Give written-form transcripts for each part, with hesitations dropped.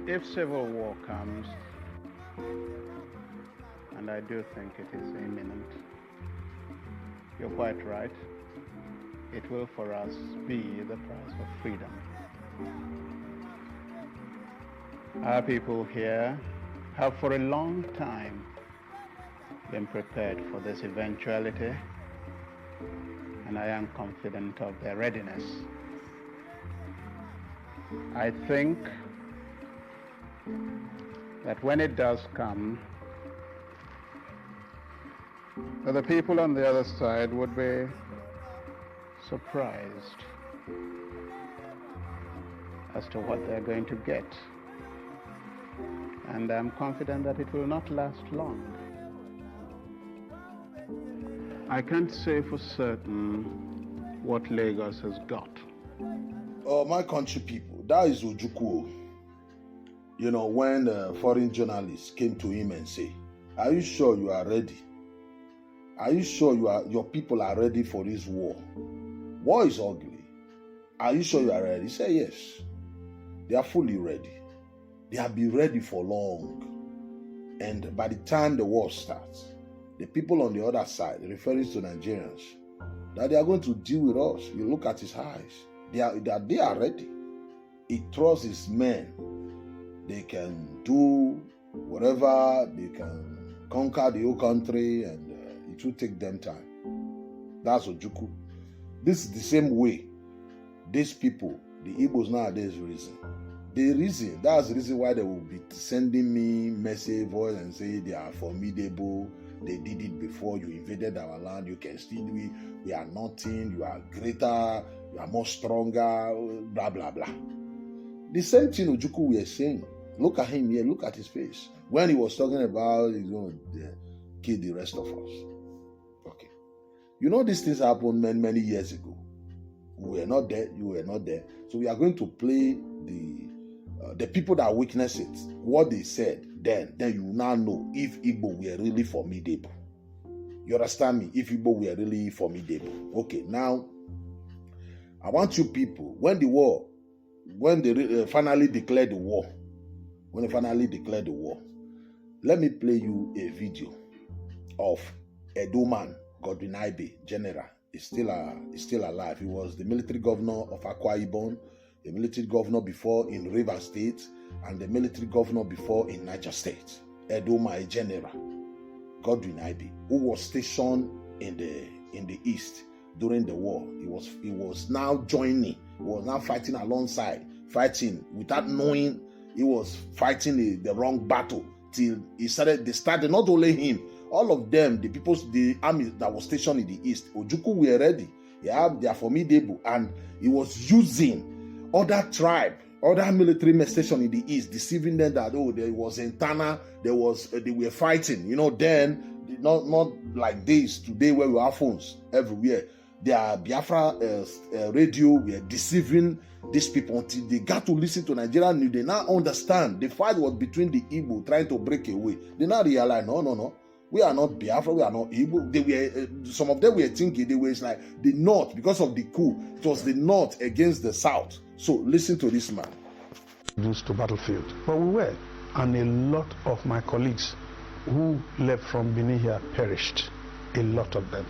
If civil war comes, and I do think it is imminent, you're quite right, it will for us be the price of freedom. Our people here have for a long time been prepared for this eventuality, and I am confident of their readiness. I think that when it does come, that the people on the other side would be surprised as to what they're going to get. And I'm confident that it will not last long. I can't say for certain what Lagos has got. Oh, my country people, that is Ojukwu. You know, when foreign journalists came to him and say, are you sure you are ready? Are you sure your people are ready for this war? War is ugly. Are you sure you are ready? He said, yes. They are fully ready. They have been ready for long. And by the time the war starts, the people on the other side, referring to Nigerians, that they are going to deal with us. You look at his eyes. They are ready. He trusts his men. They can do whatever. They can conquer the whole country, and it will take them time. That's Ojukwu. This is the same way these people, the Igbos nowadays, reason. They reason. That's the reason why they will be sending me message, voice, and say they are formidable. They did it before. You invaded our land. You can still do it. We are nothing. You are greater. You are more stronger. Blah, blah, blah. The same thing Ojukwu were saying. Look at him here. Look at his face. When he was talking about he's going to kill the rest of us. Okay. You know these things happened many, many years ago. We were not there. You were not there. So we are going to play the people that witnessed it, what they said then you now know if Igbo were really formidable. You understand me? If Igbo were really formidable. Okay, now, I want you people, when they finally declared the war, let me play you a video of Edo man, Godwin Ibe, general. He's still alive. He was the military governor of Akwa Ibom, the military governor before in Rivers State, and the military governor before in Niger State. Edo man, general, Godwin Ibe, who was stationed in the east during the war. He was now joining. He was now fighting alongside, fighting without knowing he was fighting the wrong battle till they started not only him, all of them, the army that was stationed in the east. Ojukwu were ready. They are formidable, and he was using other tribe, other military men stationed in the east, deceiving them that there was internal, they were fighting. You know, then not like this today where we have phones everywhere. Their Biafra radio were deceiving these people until they got to listen to Nigerian news. They now understand the fight was between the Igbo trying to break away. They now realize, no. We are not Biafra, we are not Igbo. They were, some of them were thinking they were like the North, because of the coup. It was the North against the South. So listen to this man. Used to battlefield, but we were, and a lot of my colleagues who left from Benin here perished. A lot of them,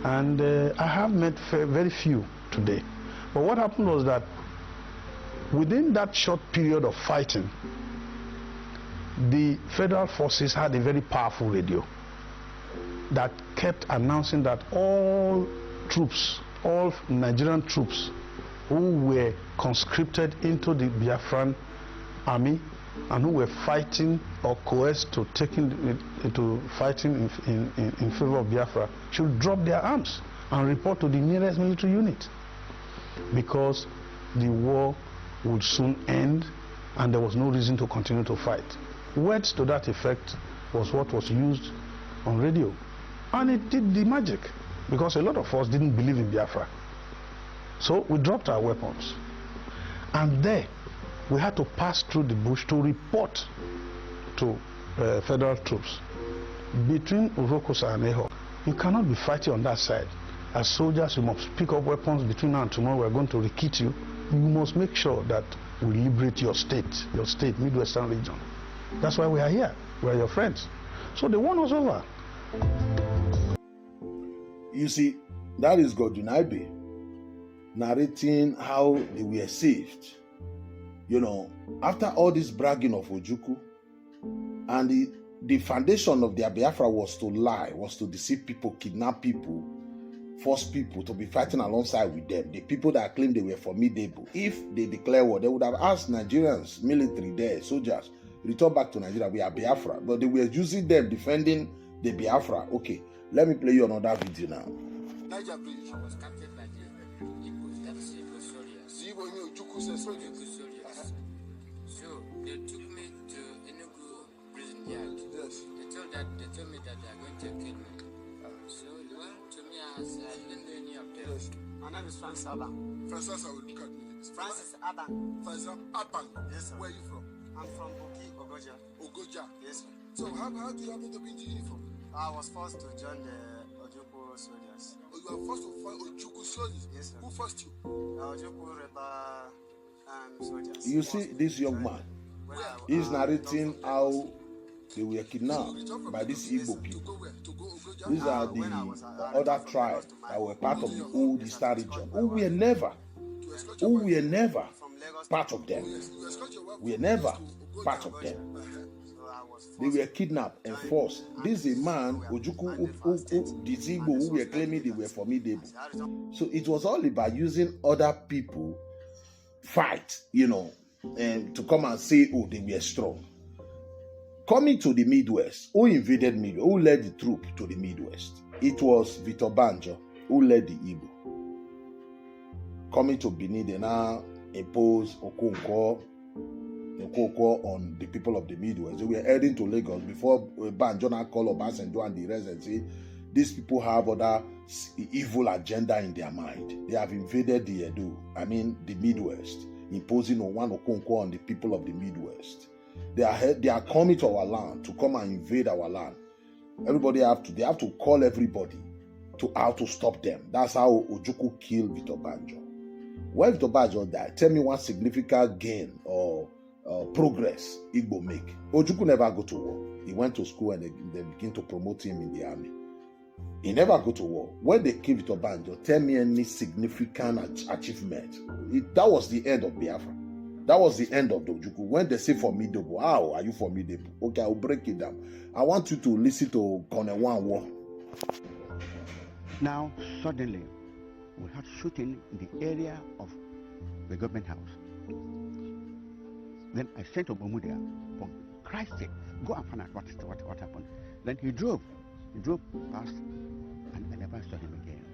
and I have met very few today. But what happened was that within that short period of fighting, the federal forces had a very powerful radio that kept announcing that all troops, all Nigerian troops who were conscripted into the Biafran army and who were fighting or coerced to fighting in favor of Biafra should drop their arms and report to the nearest military unit, because the war would soon end and there was no reason to continue to fight. Words to that effect was what was used on radio, and it did the magic, because a lot of us didn't believe in Biafra. So we dropped our weapons, and there we had to pass through the bush to report to federal troops. Between Urokosa and Eho, you cannot be fighting on that side. As soldiers, you must pick up weapons. Between now and tomorrow, we're going to rekit you. You must make sure that will liberate your state, Midwestern region. That's why we are here. We are your friends. So they won us over. You see, that is Godwin Ibe narrating how they were saved. You know, after all this bragging of Ojukwu, and the foundation of their Biafra was to lie, was to deceive people, kidnap people, force people to be fighting alongside with them. The people that claimed they were formidable, if they declare war, they would have asked Nigerians, military there, soldiers, return back to Nigeria, we are Biafra. But they were using them defending the Biafra. Okay, let me play you another video now. Niger Bridge was captured by the Igbos, that is Igbo soldiers. The Igbo knew Ojukwu soldiers. So they took me to Enugu prison yard. Yes. They told me that they are going to kill me. So they went to me as I didn't know any of them. Yes. My name is Francis Aban. Francis, I will look at me. Francis Aban. Francis Aban. Yes, sir. Where are you from? I'm from Ogoja. Ogoja? Yes, sir. So how do you happen to be in the uniform? I was forced to join the Ojukwu soldiers. Oh, you were forced to fight Ojukwu soldiers? Yes, sir. Who forced you? Ojukwu rebel soldiers. You see, this young man, he's narrating how they were kidnapped by these Igbo people. These are the other tribes that were part of the old Eastern region, who were never part of them. We were never part of them. They were kidnapped and forced. This is a man, Ojukwu, these Igbo who were claiming they were formidable. So it was all about using other people fight, you know, and to come and say, oh, they were strong. Coming to the Midwest, who invaded Midwest? Who led the troop to the Midwest? It was Victor Banjo who led the Igbo. Coming to Benin, they now imposed Okonkwo on the people of the Midwest. They were heading to Lagos before Banjo now called Obasanjo and the rest and say, these people have other evil agenda in their mind. They have invaded the the Midwest, imposing one Okonkwo on the people of the Midwest. They are coming to our land to come and invade our land. They have to call everybody how to stop them. That's how Ojukwu killed Victor Banjo. When Victor Banjo died, tell me one significant gain or progress Igbo make. Ojukwu never go to war. He went to school and they begin to promote him in the army. He never go to war. When they killed Victor Banjo, tell me any significant achievement. That was the end of Biafra. That was the end of the Ojukwu. When they say formidable, how are you formidable? Okay, I'll break it down. I want you to listen to Colonel War. Now, suddenly, we had shooting in the area of the government house. Then I sent to Omudia, for Christ's sake, go and find out what happened. Then he drove past, and I never saw him again.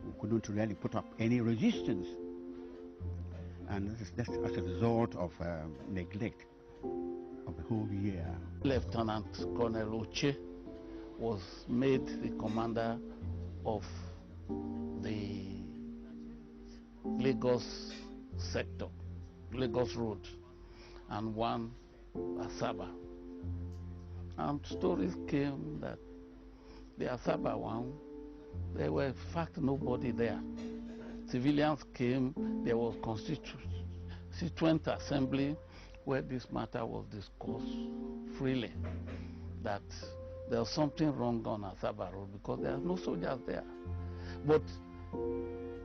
We couldn't really put up any resistance. And that's as a result of neglect of the whole year. Lieutenant Colonel Uche was made the commander of the Lagos sector, Lagos Road, and one Asaba. And stories came that the Asaba one, there were in fact nobody there. Civilians came, there was constituent assembly where this matter was discussed freely, that there was something wrong on Asaba Road because there are no soldiers there. But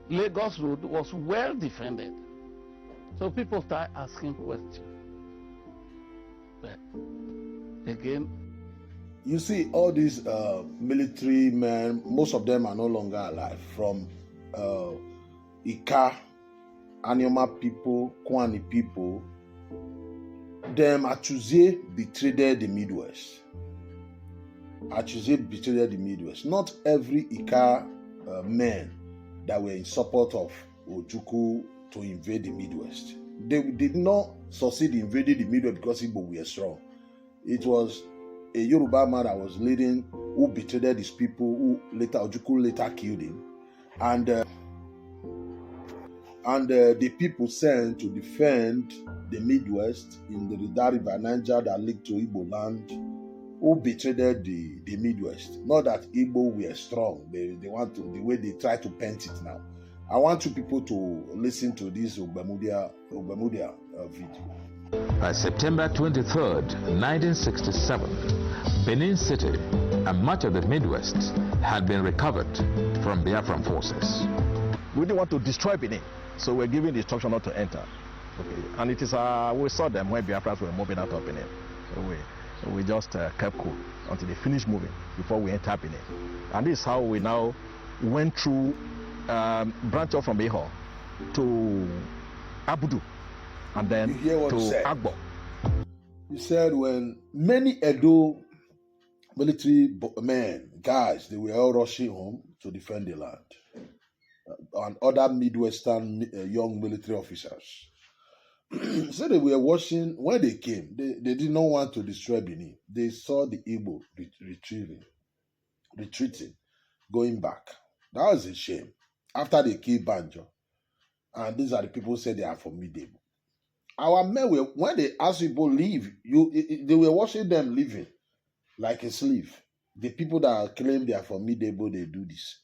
Lagos Road was well defended. So people start asking questions. But again, you see, all these military men, most of them are no longer alive. From Ika, Anyoma people, Kwani people, them Achuzie betrayed the Midwest. Achuzie betrayed the Midwest. Not every Ika men that were in support of Ojukwu to invade the Midwest. They did not succeed in invading the Midwest because Igbo were strong. It was a Yoruba man that was leading, who betrayed his people, who later Ojukwu later killed him, and the people sent to defend the Midwest in the Rida River Niger that leaked to Igbo land, who betrayed the Midwest. Not that Igbo were strong. They want to, the way they try to paint it now. I want you people to listen to this Ogbemudia video. By September 23rd, 1967, Benin City and much of the Midwest had been recovered from Biafran forces. We didn't want to destroy Benin, so we're giving the instruction not to enter. Okay. And it is we saw them when Biafrans were moving out of Benin. So we just kept cool until they finished moving before we entered Benin. And this is how we now went through, branch off from Behor to Abudu, and then to Agbo. He said when many Edo military men, guys, they were all rushing home to defend the land. And other Midwestern young military officers. So they were watching, when they came, they did not want to destroy Benin. They saw the Igbo retreating, going back. That was a shame. After they killed Banjo, and these are the people who said they are formidable. Our men were, when they asked people leave, they were watching them leaving like a slave. The people that claim they are formidable, they do this.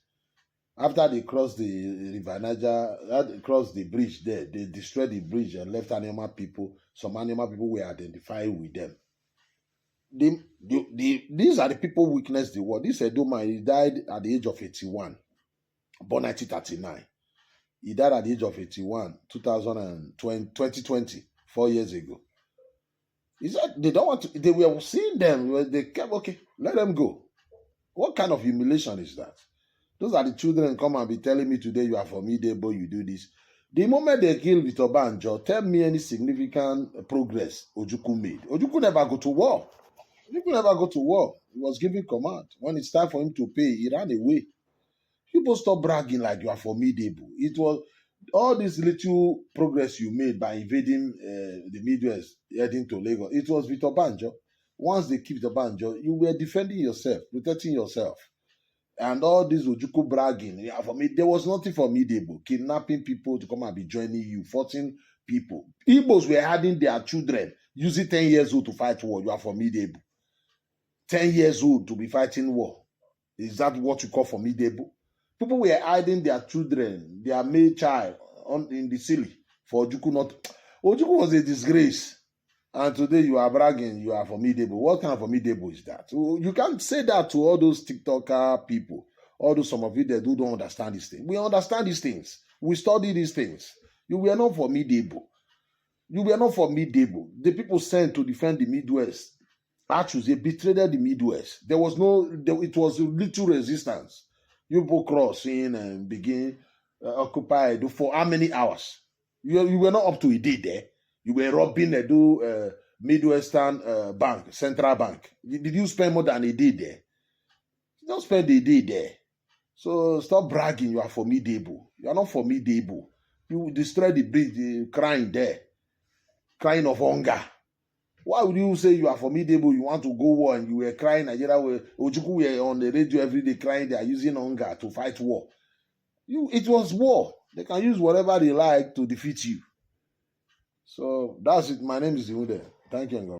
After they crossed the River Niger, crossed the bridge there, they destroyed the bridge and left animal people. Some animal people were identified with them. These are the people who witnessed the war. This Edo man, he died at the age of 81, born 1939. He died at the age of 81, 2020, 4 years ago. He said they don't want to, they were seeing them, they kept, okay, let them go. What kind of humiliation is that? Those are the children come and be telling me today you are formidable, you do this. The moment they killed Victor Banjo, tell me any significant progress Ojukwu made. Ojukwu never go to war. Ojukwu never go to war. He was giving command. When it's time for him to pay, he ran away. People stop bragging like you are formidable. It was all this little progress you made by invading the Midwest, heading to Lagos. It was Victor Banjo. Once they keep the Banjo, you were defending yourself, protecting yourself. And all this Ojukwu bragging, yeah, for me, there was nothing formidable. Kidnapping people to come and be joining you, forcing people. Igbos were hiding their children, using 10 years old to fight war. You are formidable. 10 years old to be fighting war. Is that what you call formidable? People were hiding their children, their male child in the silly for Ojukwu not. Ojukwu was a disgrace. And today you are bragging, you are formidable. What kind of formidable is that? You can't say that to all those TikToker people, all those some of you that don't understand these things. We understand these things. We study these things. You were not formidable. You were not formidable. The people sent to defend the Midwest, actually, they betrayed the Midwest. It was little resistance. You people cross in and begin occupy for how many hours? You were not up to a day there. You were robbing Edo Midwestern Bank, Central Bank. Did you spend more than a day there? You don't spend a day there. So stop bragging, you are formidable. You are not formidable. You destroy the bridge, crying there, crying of hunger. Why would you say you are formidable, you want to go war, and you were crying, Nigeria, Ojukwu were on the radio every day crying they are using hunger to fight war. It was war. They can use whatever they like to defeat you. So that's it. My name is Imude. Thank you, God.